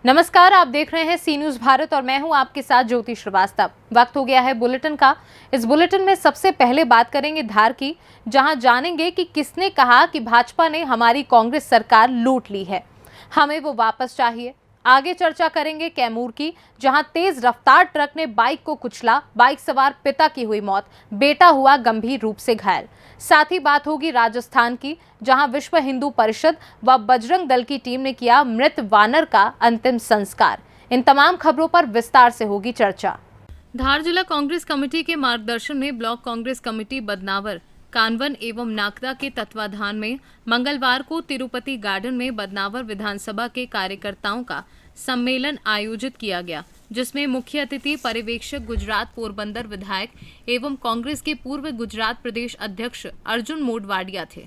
नमस्कार, आप देख रहे हैं सी न्यूज भारत और मैं हूं आपके साथ ज्योति श्रीवास्तव। वक्त हो गया है बुलेटिन का। इस बुलेटिन में सबसे पहले बात करेंगे धार की, जहां जानेंगे कि किसने कहा कि भाजपा ने हमारी कांग्रेस सरकार लूट ली है, हमें वो वापस चाहिए। आगे चर्चा करेंगे कैमूर की, जहां तेज रफ्तार ट्रक ने बाइक को कुचला, बाइक सवार पिता की हुई मौत, बेटा हुआ गंभीर रूप से घायल। साथ ही बात होगी राजस्थान की, जहां विश्व हिंदू परिषद व बजरंग दल की टीम ने किया मृत वानर का अंतिम संस्कार। इन तमाम खबरों पर विस्तार से होगी चर्चा। धार जिला कांग्रेस कमेटी के मार्गदर्शन में ब्लॉक कांग्रेस कमेटी बदनावर, कानवन एवं नागदा के तत्वाधान में मंगलवार को तिरुपति गार्डन में बदनावर विधानसभा के कार्यकर्ताओं का सम्मेलन आयोजित किया गया, जिसमें मुख्य अतिथि पर्यवेक्षक गुजरात पोरबंदर विधायक एवं कांग्रेस के पूर्व गुजरात प्रदेश अध्यक्ष अर्जुन मोडवाडिया थे।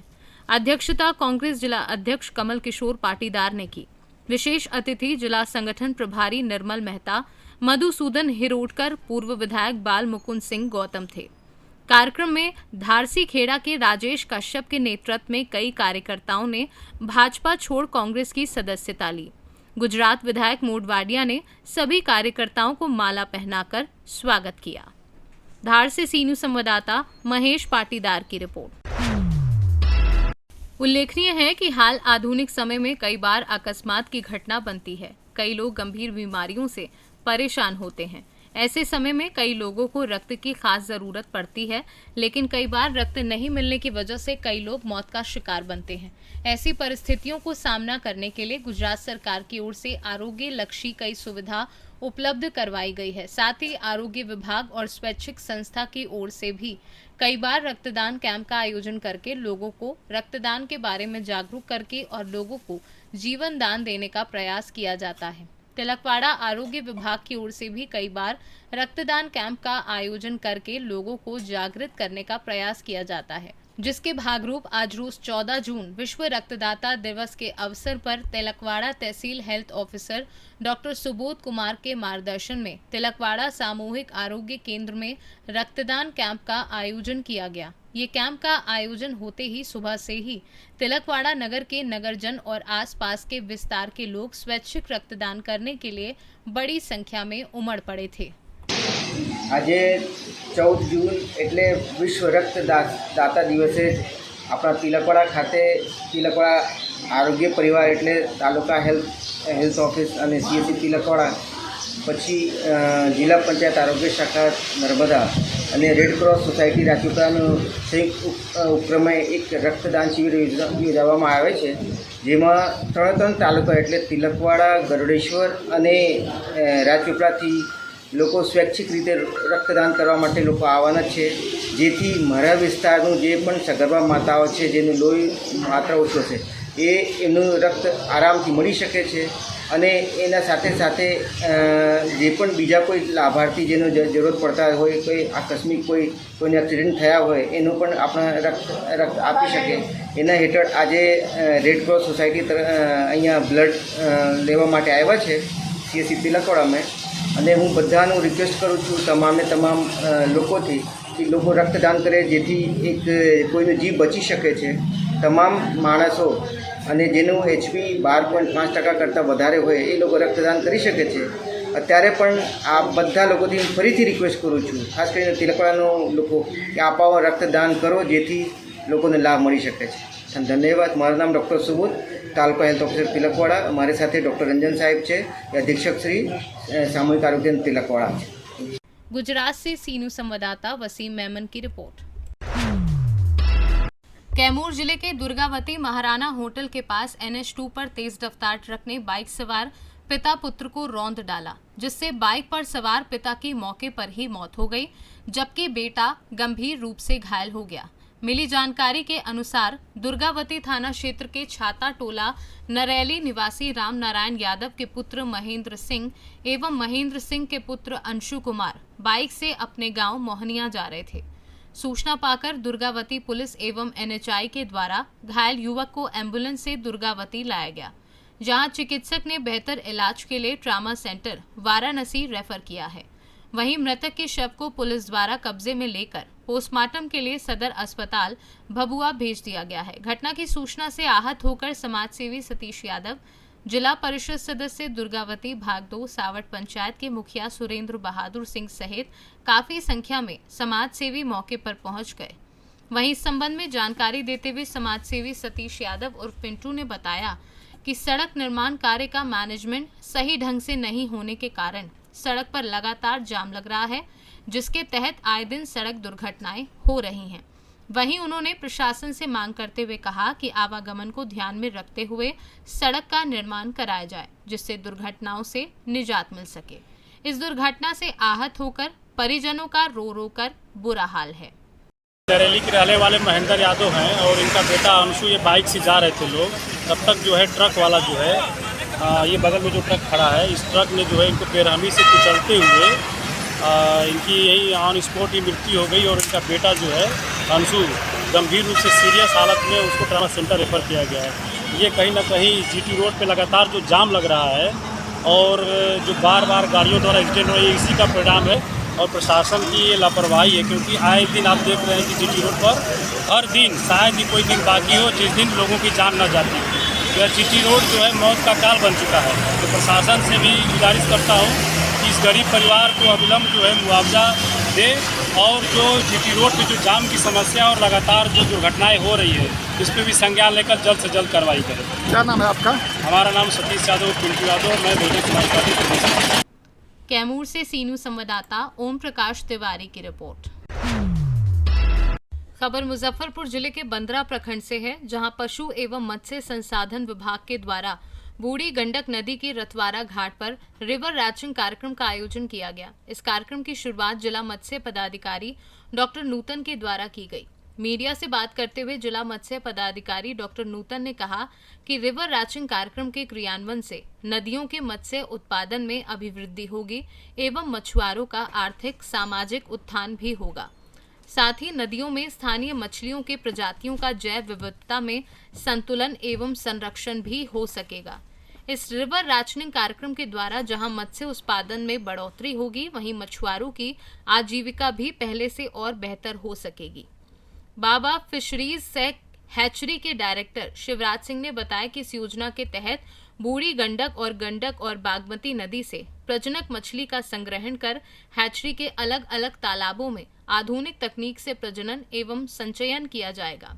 अध्यक्षता कांग्रेस जिला अध्यक्ष कमल किशोर पाटीदार ने की। विशेष अतिथि जिला संगठन प्रभारी निर्मल मेहता, मधुसूदन हिरोडकर, पूर्व विधायक बाल मुकुंद सिंह गौतम थे। कार्यक्रम में धारसी खेड़ा के राजेश कश्यप के नेतृत्व में कई कार्यकर्ताओं ने भाजपा छोड़ कांग्रेस की सदस्यता ली। गुजरात विधायक मोडवाडिया ने सभी कार्यकर्ताओं को माला पहनाकर स्वागत किया। धार से सी न्यूज संवाददाता महेश पाटीदार की रिपोर्ट। उल्लेखनीय है कि हाल आधुनिक समय में कई बार अकस्मात की घटना बनती है। कई लोग गंभीर बीमारियों से परेशान होते हैं। ऐसे समय में कई लोगों को रक्त की खास जरूरत पड़ती है, लेकिन कई बार रक्त नहीं मिलने की वजह से कई लोग मौत का शिकार बनते हैं। ऐसी परिस्थितियों को सामना करने के लिए गुजरात सरकार की ओर से आरोग्य लक्षी कई सुविधा उपलब्ध करवाई गई है। साथ ही आरोग्य विभाग और स्वैच्छिक संस्था की ओर से भी कई बार रक्तदान कैंप का आयोजन करके लोगों को रक्तदान के बारे में जागरूक करके और लोगों को जीवन दान देने का प्रयास किया जाता है। तिलकवाड़ा आरोग्य विभाग की ओर से भी कई बार रक्तदान कैंप का आयोजन करके लोगों को जागृत करने का प्रयास किया जाता है, जिसके भागरूप आज रोज 14 जून विश्व रक्तदाता दिवस के अवसर पर तिलकवाड़ा तहसील health officer doctor Subodh Kumar के मार्गदर्शन में तिलकवाड़ा सामूहिक आरोग्य केंद्र में रक्तदान कैंप का आयोजन किया गया। ये कैंप का आयोजन होते ही सुबह से ही तिलकवाड़ा नगर के नगरजन और आसपास के विस्तार के लोग स्वैच्छिक रक्तदान करने के लिए बड़ी संख्या में उमड़ पड़े थे। આજે 14 जून એટલે વિશ્વ રક્તદાતા દિવસે આપણા તિલકવાડા ખાતે તિલકવાડા આરોગ્ય પરિવાર એટલે તાલુકા હેલ્થ ઓફિસ અને સીએસસી તિલકવાડા પછી જિલ્લા પંચાયત આરોગ્ય શાખા નર્મદા અને રેડ ક્રોસ સોસાયટી રાજપીપળાનો સંયુક્ત ઉપક્રમે એક રક્તદાન શિબિર યોજવામાં આવે છે, જેમાં ત્રણ તાલુકા એટલે તિલકવાડા, ગરુડેશ્વર અને રાજપીપળાથી લોકો સ્વૈચ્છિક રીતે રક્તદાન કરવા માટે લોકો આવવાના છે, જેથી મારા વિસ્તારનું જે પણ સગર્ભા માતાઓ છે જેનું લોહી માત્રા ઓછો છે એ એમનું રક્ત આરામથી મળી શકે છે અને એના સાથે સાથે જે પણ બીજા કોઈ લાભાર્થી જેનો જરૂરત પડતા હોય, કોઈ આકસ્મિક કોઈને એક્સિડન્ટ થયા હોય એનું પણ આપણા રક્ત આપી શકે, એના હેઠળ આજે રેડ ક્રોસ સોસાયટી અહીંયા બ્લડ લેવા માટે આવ્યા છે સીએસસી તિલકવાડામાં। અને હું બધાનું રિક્વેસ્ટ કરું છું તમામને તમામ લોકોથી કે લોકો રક્તદાન કરે, જેથી એક કોઈનો જીવ બચી શકે છે। તમામ માણસો અને જેનું HP 12.5% કરતાં વધારે હોય એ લોકો રક્તદાન કરી શકે છે। અત્યારે પણ આ બધા લોકોથી હું ફરીથી રિક્વેસ્ટ કરું છું, ખાસ કરીને તિલકવાડાનો લોકો, કે આપાઓ રક્તદાન કરો જેથી લોકોને લાભ મળી શકે છે। धन्यवाद। माરું नाम doctor Subodh, taluka health officer Tilakwada. हमारे साथ डॉक्टर रंजन साहेब है, अधीक्षक श्री सामूहिक आरोग्य तिलकवाड़ा। गुजरात से सी न्यूज संवाददाता वसीम मेमन की रिपोर्ट। कैमूर जिले के दुर्गावती महाराणा होटल के पास NH2 पर तेज रफ्तार ट्रक ने बाइक सवार पिता पुत्र को रौंद डाला, जिससे बाइक पर सवार पिता की मौके पर ही मौत हो गई, जबकि बेटा गंभीर रूप से घायल हो गया। मिली जानकारी के अनुसार दुर्गावती थाना क्षेत्र के छाता टोला नरैली निवासी राम नारायण यादव के पुत्र महेंद्र सिंह एवं महेंद्र सिंह के पुत्र अंशु कुमार बाइक से अपने गांव मोहनिया जा रहे थे। सूचना पाकर दुर्गावती पुलिस एवं NHI के द्वारा घायल युवक को एम्बुलेंस से दुर्गावती लाया गया, जहां चिकित्सक ने बेहतर इलाज के लिए ट्रामा सेंटर वाराणसी रेफर किया है। वहीं मृतक के शव को पुलिस द्वारा कब्जे में लेकर पोस्टमार्टम के लिए सदर अस्पताल भभुआ भेज दिया गया है। घटना की सूचना से आहत होकर समाजसेवी सतीश यादव, जिला परिषद सदस्य दुर्गावती भागदो सावट पंचायत के मुखिया सुरेंद्र बहादुर सिंह सहित काफी संख्या में समाज सेवी मौके पर पहुंच गए। वहीं इस संबंध में जानकारी देते हुए समाज सेवी सतीश यादव उर्फ पिंटू ने बताया कि सड़क निर्माण कार्य का मैनेजमेंट सही ढंग से नहीं होने के कारण सड़क पर लगातार जाम लग रहा है, जिसके तहत आए दिन सड़क दुर्घटनाएं हो रही हैं। वहीं उन्होंने प्रशासन से मांग करते हुए कहा कि आवागमन को ध्यान में रखते हुए सड़क का निर्माण कराया जाए, जिससे दुर्घटनाओं से निजात मिल सके। इस दुर्घटना से आहत होकर परिजनों का रो रो कर बुरा हाल है। बरेली के रहने वाले महेंद्र यादव हैं और इनका बेटा अंशु ये बाइक से जा रहे थे लोग, तब तक जो है ट्रक वाला जो है ये बगल में जो ट्रक खड़ा है, इस ट्रक ने जो है इनको बेरहमी से कुचलते हुए इनकी यही ऑन स्पॉट ही मृत्यु हो गई और इनका बेटा जो है अंशु गंभीर रूप से सीरियस हालत में उसको ट्रामा सेंटर रेफर किया गया है। ये कहीं ना कहीं जीटी रोड पे लगातार जो जाम लग रहा है और जो बार बार गाड़ियों द्वारा एक्सीडेंट हो रही है, इसी का परिणाम है और प्रशासन की ये लापरवाही है, क्योंकि आए दिन आप देख रहे हैं कि जीटी रोड पर हर दिन शायद ही कोई दिन बाकी हो जिस दिन लोगों की जान न जाती। तो जीटी रोड जो है मौत का काल बन चुका है। तो प्रशासन से भी गुजारिश करता हूँ कि इस गरीब परिवार को अविलंब जो है मुआवजा दे और जो जीटी रोड पे जो जाम की समस्या और लगातार जो दुर्घटनाएं हो रही है, इस पर भी संज्ञान लेकर जल्द से जल्द कार्रवाई करें। क्या नाम है आपका? हमारा नाम सतीश यादव, पिंटू यादव, मैं बहुजन समाज पार्टी प्रदेश। कैमूर से सीनू संवाददाता ओम प्रकाश तिवारी की रिपोर्ट। खबर मुजफ्फरपुर जिले के बंदरा प्रखंड से है, जहां पशु एवं मत्स्य संसाधन विभाग के द्वारा बूढ़ी गंडक नदी के रतवारा घाट पर रिवर रैचिंग कार्यक्रम का आयोजन किया गया। इस कार्यक्रम की शुरुआत जिला मत्स्य पदाधिकारी डॉक्टर नूतन के द्वारा की गई। मीडिया से बात करते हुए जिला मत्स्य पदाधिकारी डॉक्टर नूतन ने कहा कि रिवर रैचिंग कार्यक्रम के क्रियान्वयन से नदियों के मत्स्य उत्पादन में अभिवृद्धि होगी एवं मछुआरों का आर्थिक सामाजिक उत्थान भी होगा। साथ ही नदियों में स्थानीय मछलियों के प्रजातियों का जैव विविधता में संतुलन एवं संरक्षण भी हो सकेगा। इस रिवर रैचनिंग कार्यक्रम के द्वारा जहां मत्स्य उत्पादन में बढ़ोतरी होगी, वहीं मछुआरों की आजीविका भी पहले से और बेहतर हो सकेगी। बाबा फिशरीज से हैचरी के डायरेक्टर शिवराज सिंह ने बताया कि इस योजना के तहत बूढ़ी गंडक और बागमती नदी से प्रजनक मछली का संग्रहण कर हैचरी के अलग अलग तालाबों में आधुनिक तकनीक से प्रजनन एवं संचयन किया जाएगा।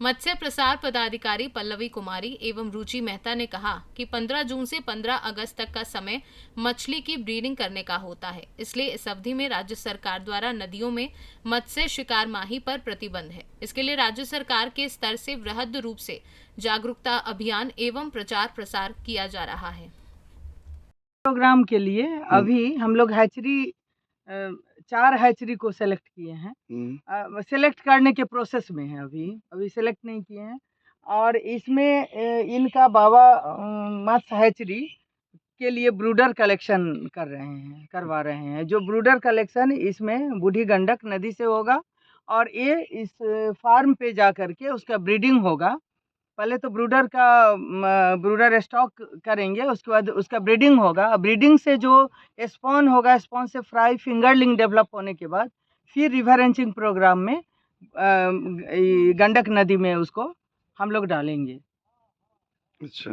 मत्स्य प्रसार पदाधिकारी पल्लवी कुमारी एवं रुचि मेहता ने कहा कि 15 जून से 15 अगस्त तक का समय मछली की ब्रीडिंग करने का होता है, इसलिए इस अवधि में राज्य सरकार द्वारा नदियों में मत्स्य शिकार माही पर प्रतिबंध है। इसके लिए राज्य सरकार के स्तर से वृहद रूप से जागरूकता अभियान एवं प्रचार प्रसार किया जा रहा है। प्रोग्राम के लिए अभी हम लोग हैचरी 4 हैचरी को सेलेक्ट किए हैं। सेलेक्ट करने के प्रोसेस में है, अभी सेलेक्ट नहीं किए हैं। और इसमें इनका बाबा मत्स्य हैचरी के लिए ब्रूडर कलेक्शन करवा रहे हैं। जो ब्रूडर कलेक्शन इसमें बूढ़ी गंडक नदी से होगा और ये इस फार्म पे जा करके उसका ब्रीडिंग होगा। पहले तो ब्रूडर स्टॉक करेंगे, उसके बाद उसका ब्रीडिंग होगा। ब्रीडिंग से जो स्पॉन होगा, स्पॉन से फ्राई फिंगरलिंग डेवलप होने के बाद फिर रिवर रैचिंग प्रोग्राम में गंडक नदी में उसको हम लोग डालेंगे। अच्छा,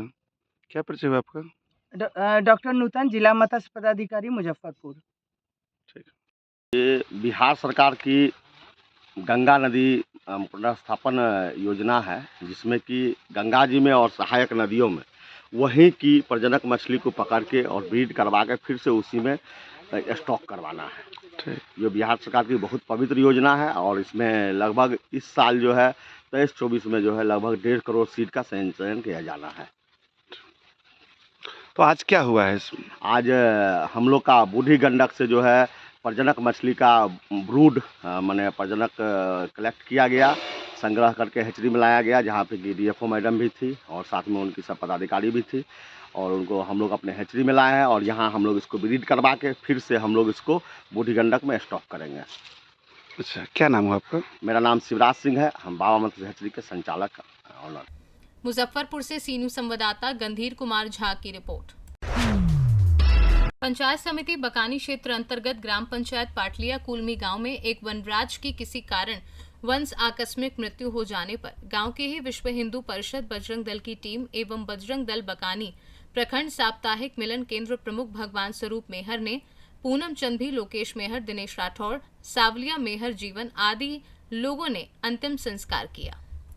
क्या परिचय हुआ आपका? डॉक्टर नूतन, जिला मत्स्य पदाधिकारी मुजफ्फरपुर। ये बिहार सरकार की गंगा नदी पुनर्स्थापन योजना है, जिसमें कि गंगा जी में और सहायक नदियों में वहीं की प्रजनक मछली को पकड़ के और ब्रीड करवा के फिर से उसी में स्टॉक करवाना है। ये बिहार सरकार की बहुत पवित्र योजना है और इसमें लगभग इस साल जो है 23-24 में जो है लगभग 1.5 करोड़ सीड का संचयन किया जाना है। तो आज क्या हुआ है इसमें? आज हम लोग का बूढ़ी गंडक से जो है प्रजनक मछली का ब्रूड माने प्रजनक कलेक्ट किया गया, संग्रह करके हैचरी में लाया गया, जहाँ पे DFO मैडम भी थी और साथ में उनकी सब पदाधिकारी भी थी और उनको हम लोग अपने हैचरी में लाए हैं और यहाँ हम लोग इसको ब्रीड करवा के फिर से हम लोग इसको बूढ़ी गंडक में स्टॉक करेंगे। अच्छा, क्या नाम हुआ आपका? मेरा नाम शिवराज सिंह है, हम बाबा मत्स्य हैचरी के संचालक ऑनर। मुजफ्फरपुर से सीनू संवाददाता गंधीर कुमार झा की रिपोर्ट। पंचायत समिति बकानी क्षेत्र अंतर्गत ग्राम पंचायत पाटलिया कुलमी गांव में एक वनराज की किसी कारण वंश आकस्मिक मृत्यु हो जाने पर गांव के ही विश्व हिंदू परिषद बजरंग दल की टीम एवं बजरंग दल बकानी प्रखंड साप्ताहिक मिलन केंद्र प्रमुख भगवान स्वरूप मेहर ने पूनम चंद भी, लोकेश मेहर, दिनेश राठौड़, सावलिया मेहर जीवन आदि लोगों ने अंतिम संस्कार किया।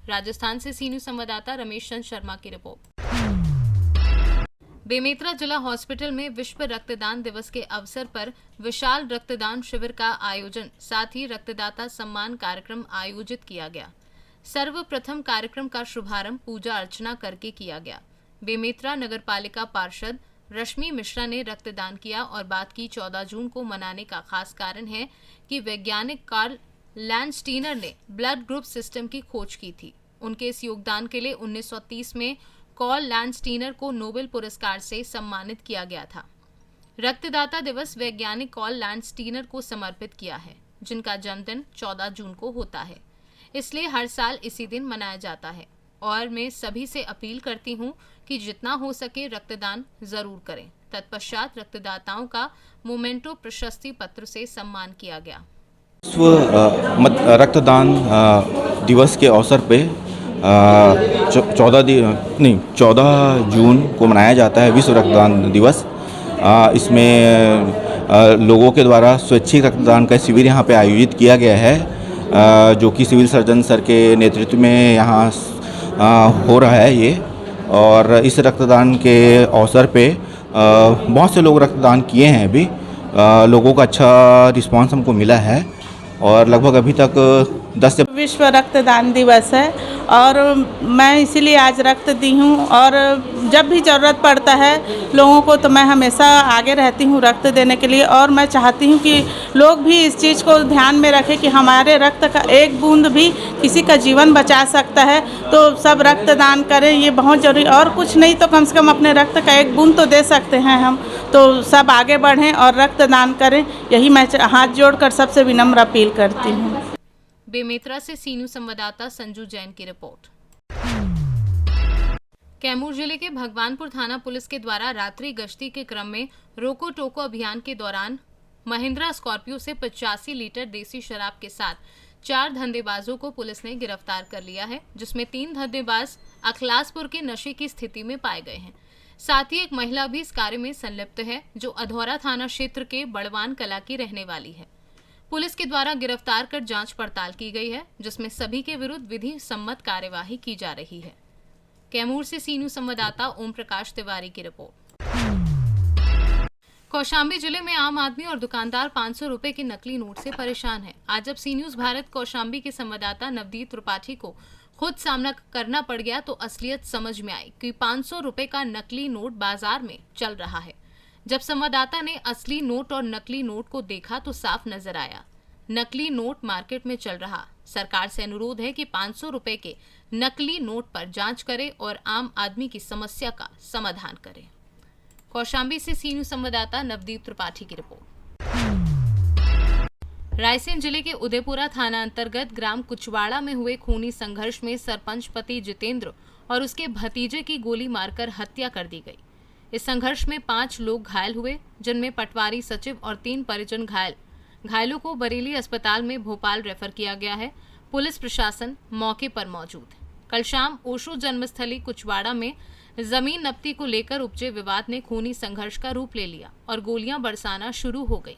राजस्थान से सी न्यूज संवाददाता रमेश चंद शर्मा की रिपोर्ट। बेमेतरा जिला हॉस्पिटल में विश्व रक्तदान दिवस के अवसर पर विशाल रक्तदान शिविर का आयोजन, साथ ही रक्तदाता सम्मान कार्यक्रम आयोजित किया गया। सर्वप्रथम कार्यक्रम का शुभारंभ पूजा अर्चना करके किया गया। बेमेतरा नगर पालिका पार्षद रश्मि मिश्रा ने रक्तदान किया और बात की 14 जून को मनाने का खास कारण है कि वैज्ञानिक कार्ल लैंडस्टीनर ने ब्लड ग्रुप सिस्टम की खोज की थी। उनके इस योगदान के लिए 1930 में कार्ल लैंडस्टीनर को नोबेल पुरस्कार से सम्मानित किया गया था। रक्तदाता दिवस वैज्ञानिक कार्ल लैंडस्टीनर को समर्पित किया है, जिनका जन्मदिन 14 जून को होता है, इसलिए हर साल इसी दिन मनाया जाता है। और मैं सभी से अपील करती हूं कि जितना हो सके रक्तदान जरूर करें। तत्पश्चात रक्तदाताओं का मोमेंटो प्रशस्ति पत्र से सम्मान किया गया। विश्व रक्तदान दिवस के अवसर पे 14 जून को मनाया जाता है विश्व रक्तदान दिवस। इसमें लोगों के द्वारा स्वैच्छिक रक्तदान का शिविर यहाँ पे आयोजित किया गया है, जो कि सिविल सर्जन सर के नेतृत्व में यहाँ हो रहा है ये। और इस रक्तदान के अवसर पे बहुत से लोग रक्तदान किए हैं। अभी लोगों का अच्छा रिस्पांस हमको मिला है और लगभग अभी तक 10 से विश्व रक्तदान दिवस है और मैं इसीलिए आज रक्त दी हूँ। और जब भी ज़रूरत पड़ता है लोगों को तो मैं हमेशा आगे रहती हूँ रक्त देने के लिए। और मैं चाहती हूँ कि लोग भी इस चीज़ को ध्यान में रखें कि हमारे रक्त का एक बूंद भी किसी का जीवन बचा सकता है, तो सब रक्तदान करें, ये बहुत ज़रूरी। और कुछ नहीं तो कम से कम अपने रक्त का एक बूंद तो दे सकते हैं हम, तो सब आगे बढ़ें और रक्तदान करें, यही मैं हाथ जोड़कर सबसे विनम्र अपील करती हूँ। बेमेतरा से सी न्यूज संवाददाता संजू जैन की रिपोर्ट। कैमूर जिले के भगवानपुर थाना पुलिस के द्वारा रात्रि गश्ती के क्रम में रोको टोको अभियान के दौरान महिंद्रा स्कॉर्पियो से 85 लीटर देसी शराब के साथ 4 धंधेबाजों को पुलिस ने गिरफ्तार कर लिया है, जिसमें 3 धंधेबाज अखलासपुर के नशे की स्थिति में पाए गए हैं। साथ ही एक महिला भी इस कार्य में संलिप्त है, जो अधौरा थाना क्षेत्र के बड़वान कला की रहने वाली है। पुलिस के द्वारा गिरफ्तार कर जांच पड़ताल की गई है, जिसमें सभी के विरुद्ध विधि सम्मत कार्यवाही की जा रही है। कैमूर से सी न्यूज संवाददाता ओम प्रकाश तिवारी की रिपोर्ट। कौशाम्बी जिले में आम आदमी और दुकानदार 500 रुपए के नकली नोट से परेशान है। आज जब सी न्यूज भारत कौशाम्बी के संवाददाता नवदीप त्रिपाठी को खुद सामना करना पड़ गया तो असलियत समझ में आई कि 500 रुपए का नकली नोट बाजार में चल रहा है। जब संवाददाता ने असली नोट और नकली नोट को देखा तो साफ नजर आया, नकली नोट मार्केट में चल रहा। सरकार से अनुरोध है कि 500 रुपए के नकली नोट पर जांच करे और आम आदमी की समस्या का समाधान करे। कौशाम्बी से सी न्यूज संवाददाता नवदीप त्रिपाठी की रिपोर्ट। रायसेन जिले के उदयपुरा थाना अंतर्गत ग्राम कुचवाड़ा में हुए खूनी संघर्ष में सरपंच पति जितेंद्र और उसके भतीजे की गोली मारकर हत्या कर दी गई। इस संघर्ष में 5 लोग घायल हुए, जिनमें पटवारी सचिव और 3 परिजन घायल। घायलों को बरेली अस्पताल में भोपाल रेफर किया गया है। पुलिस प्रशासन मौके पर मौजूद है। कल शाम ओशो जन्मस्थली कुचवाड़ा में जमीन नपती को लेकर उपजे विवाद ने खूनी संघर्ष का रूप ले लिया और गोलियां बरसाना शुरू हो गई।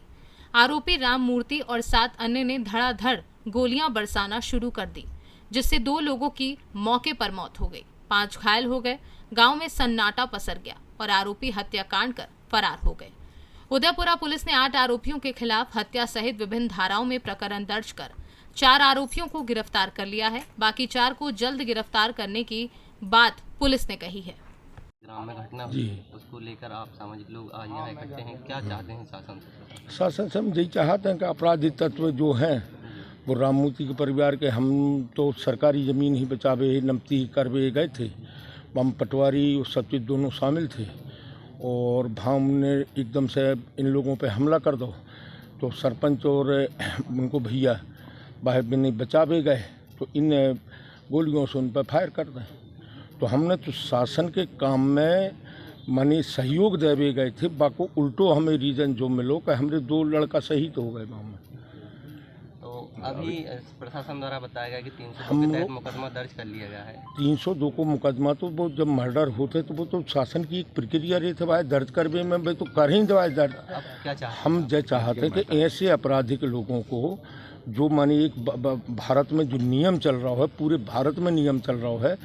आरोपी राम मूर्ति और 7 अन्य ने धड़ाधड़ गोलियां बरसाना शुरू कर दी, जिससे 2 लोगों की मौके पर मौत हो गई, 5 घायल हो गए। गांव में सन्नाटा पसर गया और आरोपी हत्याकांड कर फरार हो गए। उदयपुरा पुलिस ने 8 आरोपियों के खिलाफ हत्या सहित विभिन्न धाराओं में प्रकरण दर्ज कर 4 आरोपियों को गिरफ्तार कर लिया है। बाकी 4 को जल्द गिरफ्तार करने की बात पुलिस ने कही है। ग्राम में घटना हुई, उसको लेकर आप सामाजिक लोग आज यहाँ इकट्ठे हैं, क्या चाहते हैं शासन से? शासन से हम यही चाहते हैं कि अपराधी तत्व जो हैं वो राम मूर्ति के परिवार के, हम तो सरकारी ज़मीन ही बचावे नमती करवे गए थे, हम पटवारी और सचिव दोनों शामिल थे और भाव ने एकदम से इन लोगों पे हमला कर दो तो सरपंच और उनको भैया बाहर भी नहीं बचावे गए तो इन गोलियों से उन पर फायर कर दें। तो हमने तो शासन के काम में मानी सहयोग देवे गए थे, बाको उल्टो हमें रीज़न जो मिलो कि हमारे 2 लड़का शहीद हो गए गाँव में। तो अभी प्रशासन द्वारा बताया गया कि 302 के तहत मुकदमा दर्ज कर लिया गया है। 302 को मुकदमा तो वो जब मर्डर होते तो वो तो शासन की एक प्रक्रिया रही थी भाई, दर्ज करवे में भाई तो कर ही दवाई दर्ज। अब क्या चाहते हम जो चाहते कि ऐसे आपराधिक लोगों को जो माने एक भारत में जो नियम चल रहा है, पूरे भारत में नियम चल रहा है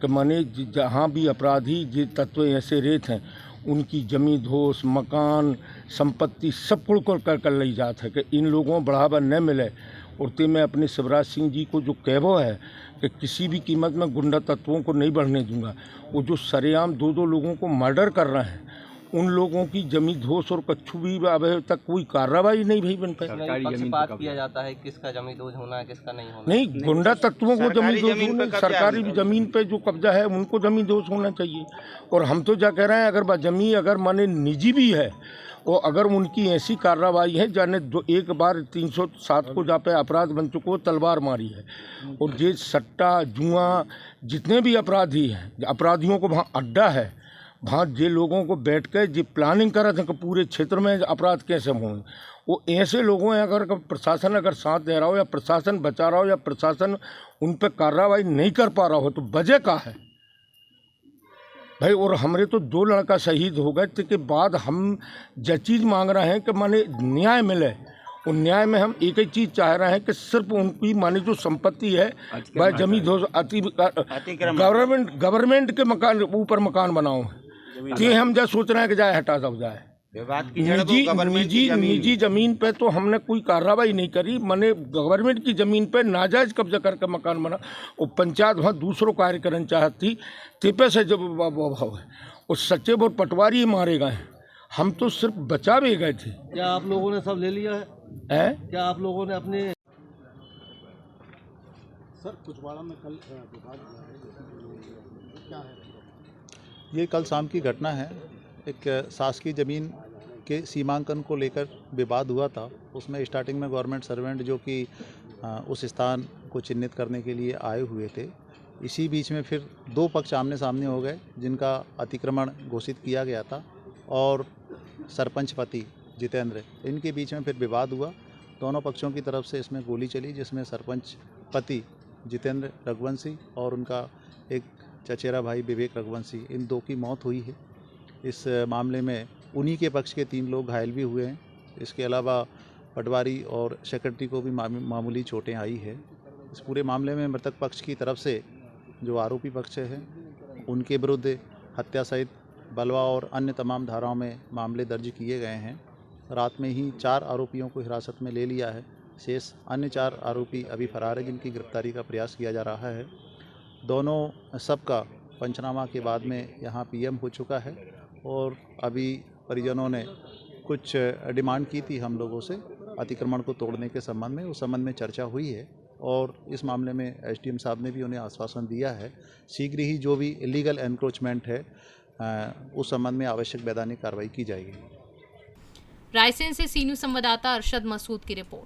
कि माने जहाँ भी अपराधी जो तत्व ऐसे रहते हैं उनकी जमी धोस मकान संपत्ति सब कुल कर ली जात है कि इन लोगों को बढ़ावा न मिले। और ते मैं अपने शिवराज सिंह जी को जो कहवो है कि किसी भी कीमत में गुंडा तत्वों को नहीं बढ़ने दूंगा। वो जो सरेआम 2-2 लोगों को मर्डर कर रहे हैं उन लोगों की जमी धोस और कच्छू भी अभी तक कोई कार्रवाई नहीं भी बन पाई। पक्षपात किया जाता है, किसका जमीन दोज होना है किसका नहीं होना। नहीं, गुंडा तत्वों को जमीन दोज होना, सरकारी जमीन पे जो कब्जा है उनको जमीन दोज होना चाहिए। और हम तो क्या कह रहे हैं, अगर जमीन अगर माने निजी भी है और अगर उनकी ऐसी कार्रवाई है जाने एक बार 307 को जहाँ पे अपराध बन चुको तलवार मारी है। और ये सट्टा जुआ जितने भी अपराधी हैं, अपराधियों को वहाँ अड्डा है, वहाँ जे लोगों को बैठ कर जो प्लानिंग करा था कि पूरे क्षेत्र में अपराध कैसे हों, वो ऐसे लोगों हैं। अगर प्रशासन अगर साथ दे रहा हो या प्रशासन बचा रहा हो या प्रशासन उन पर कार्रवाई नहीं कर पा रहा हो तो वजह क्या है भाई। और हमारे तो 2 लड़का शहीद हो गए के बाद हम जो चीज़ मांग रहे हैं कि माने न्याय मिले। और न्याय में हम एक ही चीज़ चाह रहे हैं कि सिर्फ उनकी माने जो संपत्ति है वह जमीन गवर्नमेंट के मकान ऊपर मकान बनाओ। ये हम जो सोच रहे हैं कि जाए हटा सब जाए। निजी जमीन पे तो हमने कोई कार्रवाई नहीं करी, मैंने गवर्नमेंट की जमीन पे नाजायज कब्जा करके मकान बना। और पंचायत वहाँ दूसरों कार्य करना चाहती तेपे से जब भाव है और सच्चे बहुत पटवारी मारे गए हैं, हम तो सिर्फ बचावे गए थे। क्या आप लोगों ने सब ले लिया है? क्या आप लोगों ने अपने सर कुचवाड़ा में कल क्या है? ये कल शाम की घटना है। एक शासकीय ज़मीन के सीमांकन को लेकर विवाद हुआ था। उसमें स्टार्टिंग में गवर्नमेंट सर्वेंट जो कि उस स्थान को चिन्हित करने के लिए आए हुए थे, इसी बीच में फिर 2 पक्ष आमने सामने हो गए जिनका अतिक्रमण घोषित किया गया था और सरपंच पति जितेंद्र, इनके बीच में फिर विवाद हुआ। दोनों पक्षों की तरफ से इसमें गोली चली जिसमें सरपंच पति जितेंद्र रघुवंशी और उनका एक चचेरा भाई विवेक रघुवंशी, इन 2 की मौत हुई है। इस मामले में उन्हीं के पक्ष के 3 लोग घायल भी हुए हैं। इसके अलावा पटवारी और सेक्रेटरी को भी मामूली चोटें आई है। इस पूरे मामले में मृतक पक्ष की तरफ से जो आरोपी पक्ष है उनके विरुद्ध हत्या सहित बलवा और अन्य तमाम धाराओं में मामले दर्ज किए गए हैं। रात में ही 4 आरोपियों को हिरासत में ले लिया है। शेष अन्य 4 आरोपी अभी फरार है जिनकी गिरफ्तारी का प्रयास किया जा रहा है। दोनों सबका पंचनामा के बाद में यहाँ पीएम हो चुका है और अभी परिजनों ने कुछ डिमांड की थी हम लोगों से अतिक्रमण को तोड़ने के संबंध में। उस संबंध में चर्चा हुई है और इस मामले में एसडीएम साहब ने भी उन्हें आश्वासन दिया है शीघ्र ही जो भी इलीगल एनक्रोचमेंट है उस संबंध में आवश्यक वैधानिक कार्रवाई की जाएगी। रायसेन से सी न्यूज़ संवाददाता अरशद मसूद की रिपोर्ट।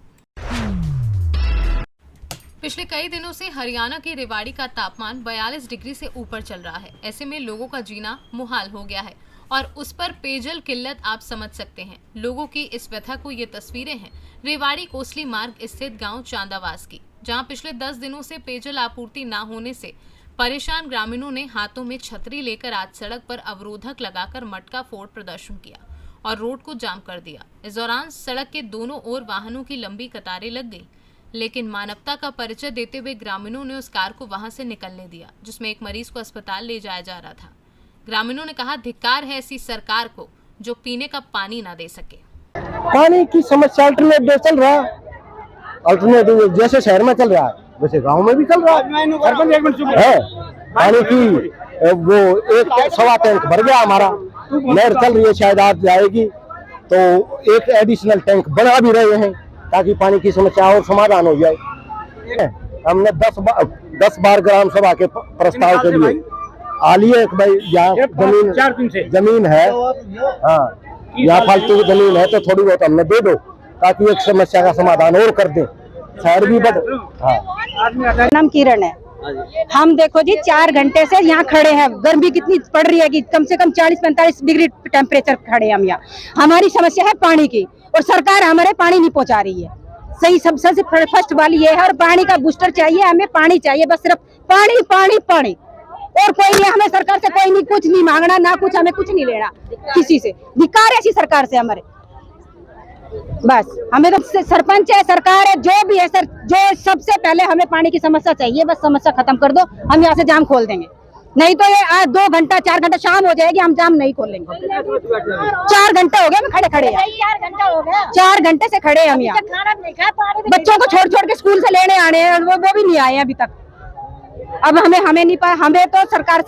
पिछले कई दिनों से हरियाणा के रेवाड़ी का तापमान 42 डिग्री से ऊपर चल रहा है। ऐसे में लोगों का जीना मुहाल हो गया है और उस पर पेयजल किल्लत आप समझ सकते हैं। लोगों की इस व्यथा को ये तस्वीरें हैं रेवाड़ी कोसली मार्ग स्थित गांव चांदावास की, जहां पिछले 10 दिनों से पेयजल आपूर्ति न होने से परेशान ग्रामीणों ने हाथों में छतरी लेकर आज सड़क पर अवरोधक लगाकर मटका फोड़ प्रदर्शन किया और रोड को जाम कर दिया। इस दौरान सड़क के दोनों ओर वाहनों की लंबी कतारें लग गई, लेकिन मानवता का परिचय देते हुए ग्रामीणों ने उस कार को वहां से निकलने दिया जिसमें एक मरीज को अस्पताल ले जाया जा रहा था। ग्रामीणों ने कहा, धिक्कार है ऐसी सरकार को जो पीने का पानी ना दे सके। पानी की समस्या अल्टरनेटिव चल रहा है, अल्टरनेटिव जैसे शहर में चल रहा है वैसे गांव में भी चल रहा है। पानी की वो 1.25 टैंक भर गया हमारा, नहर चल रही है, शायद आज जाएगी तो एक एडिशनल टैंक बना भी रहे हैं ताकि पानी की समस्या और समाधान हो जाए। हमने 10 बार ग्राम सभा के प्रस्ताव के लिए आ लिए भाई, यहाँ जमीन है, हाँ यहाँ फालतू जमीन है तो थोड़ी बहुत हमने दे दो ताकि एक समस्या का समाधान और कर दे, शहर भी बढ़े। हाँ। नाम किरण है। हम देखो जी 4 घंटे से यहाँ खड़े हैं, गर्मी कितनी पड़ रही है कि कम से कम 40-45 डिग्री टेम्परेचर खड़े हम यहाँ। हमारी समस्या है पानी की और सरकार हमारे पानी नहीं पहुँचा रही है। सही सबसे फर्स्ट वाली ये है। और पानी का बूस्टर चाहिए, हमें पानी चाहिए, बस सिर्फ पानी पानी पानी, और कोई नहीं। हमें सरकार से कोई नहीं, कुछ नहीं मांगना, ना कुछ हमें कुछ नहीं लेना किसी से। धिक्कार है ऐसी सरकार से हमारे। बस हमें तो सरपंच है, सरकार है, जो भी है सर, जो सबसे पहले हमें पानी की समस्या चाहिए, बस समस्या खत्म कर दो, हम यहाँ से जाम खोल देंगे। नहीं तो ये आज 2 घंटा 4 घंटा शाम हो जाएगी, हम जाम नहीं खोलेंगे। 4 घंटे हो गए हम खड़े खड़े, 4 घंटे से खड़े हम यहाँ। बच्चों को छोड़ छोड़ के स्कूल से लेने आने हैं, वो भी नहीं आए अभी तक। अब हमें नहीं पाया। हमें तो सरकार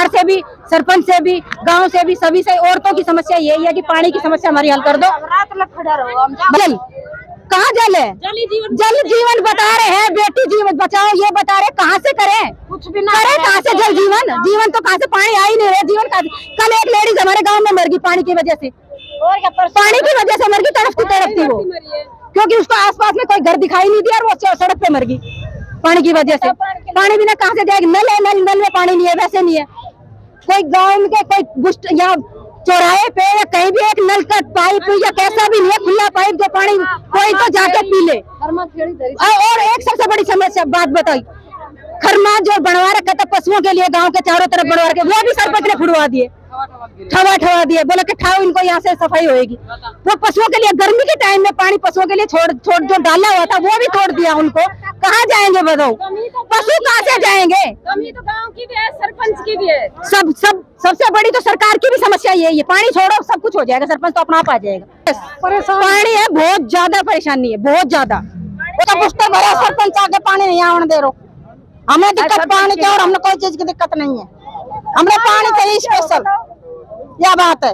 से भी, सरपंच से भी, गांव से भी, सभी से औरतों की समस्या यही है कि पानी की समस्या हमारी हल कर दो। जल कहाँ जल है? जल जीवन बता रहे हैं, बेटी जीवन बचाओ ये बता रहे, कहाँ से करें? कुछ भी ना करें, कहाँ से जल जीवन? जीवन तो कहाँ से, पानी आ ही नहीं रहा जीवन का। कल एक लेडीज हमारे गाँव में मर गई पानी की वजह से, पानी की वजह से मर गई, तड़पती थी वो, क्योंकि उसको आसपास में कोई घर दिखाई नहीं दिया और वो सड़क पे मर गई पानी की वजह से। पानी बिना कहाँ से जाएगी? नल है, नल में पानी नहीं है, वैसे नहीं है। कोई गाँव के कोई या चौराहे पे या कहीं भी एक नल का पाइप या कैसा भी नहीं है, खुला पाइप जो पानी कोई तो जाके पी ले। और एक सबसे बड़ी समस्या बात बताई, खरमा जो बनवा रखा था पशुओं के लिए, गांव के चारों तरफ बनवा रखे, वो भी सरपंच ने फुड़वा दिए, ठवा दिए, बोले कि ठाओ इनको, यहाँ से सफाई होएगी। वो पशुओं के लिए गर्मी के टाइम में पानी पशुओं के लिए छोड़ जो डाला हुआ था वो भी तोड़ दिया उनको। कहाँ जाएंगे बताओ? पशु कहाँ से जाएंगे? कमी तो गांव की भी है, सरपंच की भी है, सबसे बड़ी तो सरकार की भी समस्या यही है। पानी छोड़ो सब कुछ हो जाएगा, सरपंच तो अपना आप आ जाएगा। पानी है, बहुत ज्यादा परेशानी है, बहुत ज्यादा। वो तो पुस्तक भरा, सरपंच आके पानी नहीं आने दे रहो। हमें दिक्कत पानी की और हमने कोई चीज की दिक्कत नहीं है, हमें पानी चाहिए स्पेशल, क्या बात है?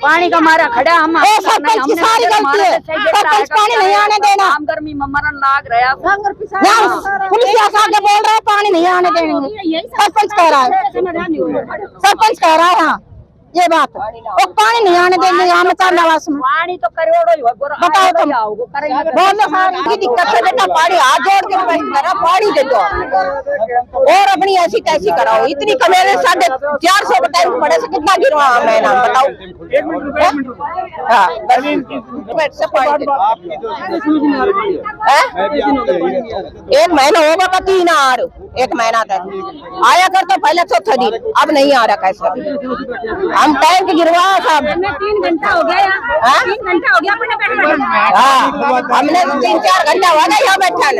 पानी का मारा खड़ा हम सरपंच की सारी गलती है, सरपंच पानी नहीं आने देना। हम गर्मी में मरण लाग रहा है, पुलिस आके बोल रहा है पानी नहीं आने देंगे, सरपंच कह रहा है, सरपंच कह रहा है हाँ ये बात, वो पानी नहीं आने देंगे यहाँ में चारनावास में। पानी तो करोड़ों बताओ तुम, बोलो सारी दिक्कत है बेटा, पानी हाथ जोड़ के पानी दे दो और अपनी ऐसी तैसी कराओ। इतनी कमेरे 450 बताए बड़े से कितना गिरवा मैं नाम बताओ। एक महीना होगा का 3 आर, 1 महीना तक आया कर तो पहले चौथा दिन, अब नहीं आ रहा कैसा। हम टैंक गिरवा सब 3 घंटा हो गया, 3 घंटा हो गया हमने 3-4 घंटा हो गया यहाँ बैठा है,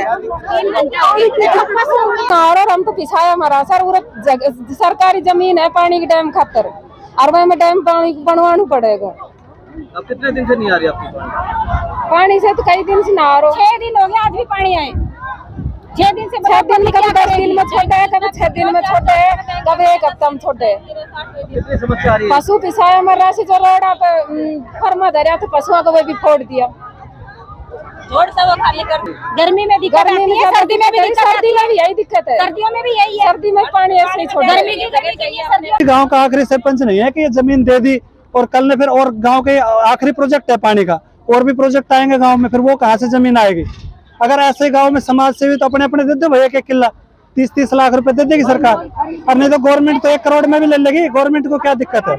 3 घंटा। और हम तो पिछाया हमारा सर सरकारी जमीन है पानी के डैम खातर, और वह में डैम पानी बनवाना पड़ेगा। अब कितने दिन से नहीं आ रही आपकी पानी से तो कई दिन से ना आ रहा, 6 दिन हो गया आज भी पानी आए। 6 दिन से, 6 दिन कभी 10 दिन में छोटे है, कभी 6 दिन में छोटे है, कभी 1 हफ्ता में छोटे। कितनी समस्या आ रही है? पशु पिसाया मर रहा जो रोड फरमा धरा तो पशुओं को वो भी फोड़ दिया, छोड़ सब खाली कर। गर्मी में दिक्कत आती है, सर्दी में भी दिक्कत, सर्दी में भी यही दिक्कत है, सर्दियों में भी यही है, सर्दी में पानी ऐसे ही छोड़। गर्मी की जगह चाहिए। गांव का आखिरी सरपंच नहीं है कि ये जमीन दे दी और कल ने फिर और गांव के आखिरी प्रोजेक्ट है पानी का, और भी प्रोजेक्ट आएंगे गांव में, फिर वो कहाँ से जमीन आएगी? अगर ऐसे गांव में समाज सेवी तो अपने अपने दे दे भाई, 1-1 किला 30-30 लाख रुपए दे देगी सरकार, और नहीं तो गवर्नमेंट तो 1 करोड़ में भी ले लेगी। गवर्नमेंट को क्या दिक्कत है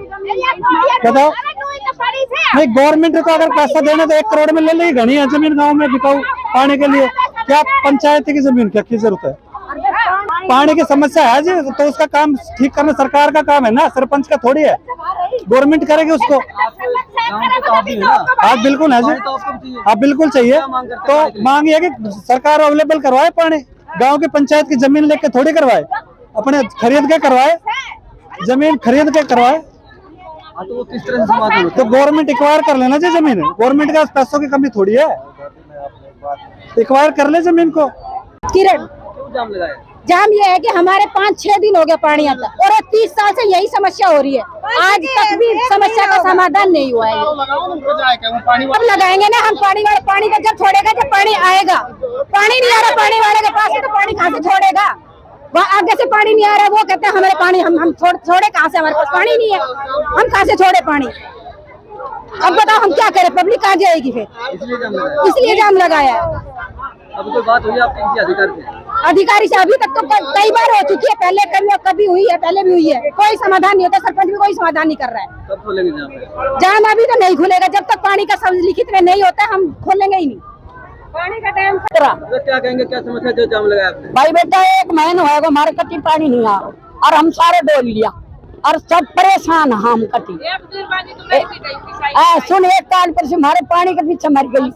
बताओ? नहीं, गवर्नमेंट को अगर पैसा देना तो 1 करोड़ में ले लेगी। घनी है जमीन गाँव में बिकाऊ पानी के लिए, क्या पंचायत की जमीन क्या की जरूरत है? पानी की समस्या है जी, तो उसका काम ठीक करना सरकार का काम है ना, सरपंच का थोड़ी है, गवर्नमेंट करेगी उसको। हाँ बिल्कुल है जी, हाँ बिल्कुल चाहिए। तो मांग है कि सरकार अवेलेबल करवाए पानी, गांव की पंचायत की जमीन लेके थोड़ी करवाए, अपने खरीद के करवाए, जमीन खरीद के करवाए। तो वो किस तरह से समाधान होता है? तो गवर्नमेंट एक्वायर कर लेना चाहिए जमीन, गवर्नमेंट के पास पैसों की कमी थोड़ी है, एक्वायर कर ले जमीन को। किरण जाम लगाया? जाम ये है कि हमारे 5-6 दिन हो गया पानी आता, और 30 साल से यही समस्या हो रही है, आज तक भी समस्या का समाधान नहीं हुआ है। अब लगाएंगे ना हम पानी वाले, पानी का जब छोड़ेगा जब पानी आएगा, पानी नहीं आ रहा पानी वाले के पास, तो पानी कहाँ से छोड़ेगा? वहाँ आगे से पानी नहीं आ रहा, वो कहते हैं हमारे पानी हम छोड़े कहाँ से, हमारे पास पानी नहीं है, हम कहाँ से छोड़े पानी? अब बताओ हम क्या करें, पब्लिक कहाँ जाएगी फिर? इसलिए जाम लगाया है। अब कोई बात हुई आपके किसी अधिकारी से? अधिकारी से अभी तक तो कई बार हो चुकी है, पहले कभी हुई है, पहले भी हुई है, कोई समाधान नहीं होता, सरपंच भी कोई समाधान नहीं कर रहा है। कब खोलेंगे जाम? जाम अभी तो नहीं खुलेगा, जब तक पानी का सब लिखित में नहीं होता हम खोलेंगे ही नहीं। पानी का टाइम तो क्या कहेंगे, क्या समस्या जो जाम लगाया आपने? भाई बेटा 1 महीना है हमारे कटी पानी नहीं आ और हम सारे डोल लिया और सब परेशान हम कटी सुन एक काल पर से हमारे पानी के पीछे मर गई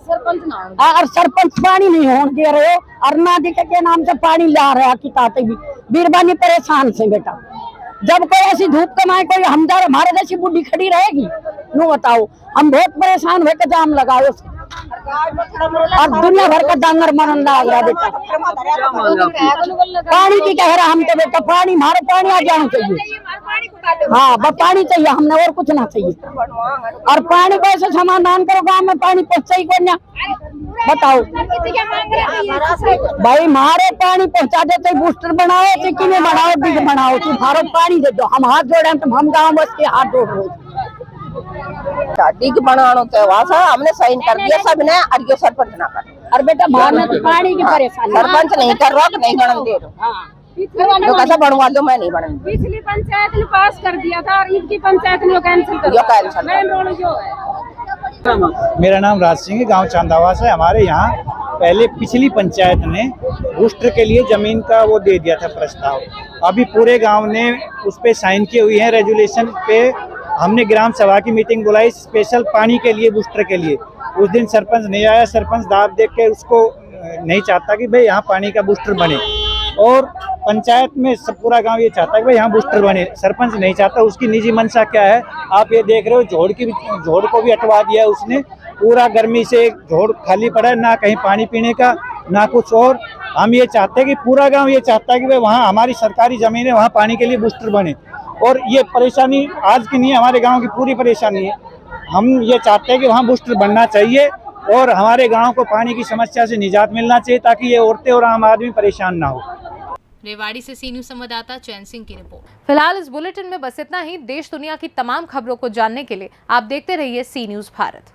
और सरपंच पानी नहीं होने दे रहे और नादी के नाम से पानी ला रहा किताते भी बीरबानी परेशान से बेटा। जब कोई ऐसी धूप कमाए कोई हमदार हमारे जैसी बुढ़ी खड़ी रहेगी नो बताओ हम बहुत परेशान होकर जाम लगाओ और दुनिया भर का डांगर मरन लग रहा बेटा। पानी की कह रहा हम तो बेटा पानी हमारे पानी आ जाना चाहिए। हाँ बस पानी चाहिए हमने और कुछ ना चाहिए और पानी को ऐसे समाधान करो गाँव में पानी पहुँचा ही को बताओ भाई मारे पानी पहुँचा देते बूस्टर बनाओ चिक्की में बनाओ बिग बनाओ तुम मारो पानी दे दो हम हाथ जोड़े तो हम गाँव बस के हाथ जोड़ रहे डिग बनानो तो वहाँ हमने साइन कर दिया सबने और ये सरपंच ना कर और बेटा मारने तो पानी की परेशानी सरपंच नहीं कर रहा नहीं बनन दे दो तो कैसा बनवा दो मैं नहीं बनन पिछली पंचायत ने पास कर दिया था और इनकी पंचायत ने कैंसिल कर दिया मेन रोड जो है। मेरा नाम राज सिंह है, गांव चांदावास है। हमारे यहाँ पहले पिछली पंचायत ने बूस्टर के लिए जमीन का वो दे दिया था प्रस्ताव, अभी पूरे गांव ने उस पे साइन किए हुए हैं रेजुलेशन पे। हमने ग्राम सभा की मीटिंग बुलाई स्पेशल पानी के लिए बूस्टर के लिए। उस दिन सरपंच नहीं आया, सरपंच दाब देख के उसको नहीं चाहता कि भाई यहाँ पानी का बूस्टर बने और पंचायत में सब पूरा गांव ये चाहता है कि भाई यहाँ बूस्टर बने। सरपंच नहीं चाहता, उसकी निजी मंशा क्या है आप ये देख रहे हो। झोड़ को भी हटवा दिया उसने, पूरा गर्मी से झोड़ खाली पड़ा है, ना कहीं पानी पीने का ना कुछ और। हम ये चाहते हैं कि पूरा गांव ये चाहता है कि भाई वहाँ हमारी सरकारी जमीन है, वहाँ पानी के लिए बूस्टर बने। और ये परेशानी आज की नहीं है, हमारे गांव की पूरी परेशानी है। हम ये चाहते हैं कि वहाँ बूस्टर बनना चाहिए और हमारे गांव को पानी की समस्या से निजात मिलना चाहिए ताकि ये औरतें और आम आदमी परेशान ना हो। रेवाड़ी से सी न्यूज संवाददाता चैन सिंह की रिपोर्ट। फिलहाल इस बुलेटिन में बस इतना ही। देश दुनिया की तमाम खबरों को जानने के लिए आप देखते रहिए सी न्यूज भारत।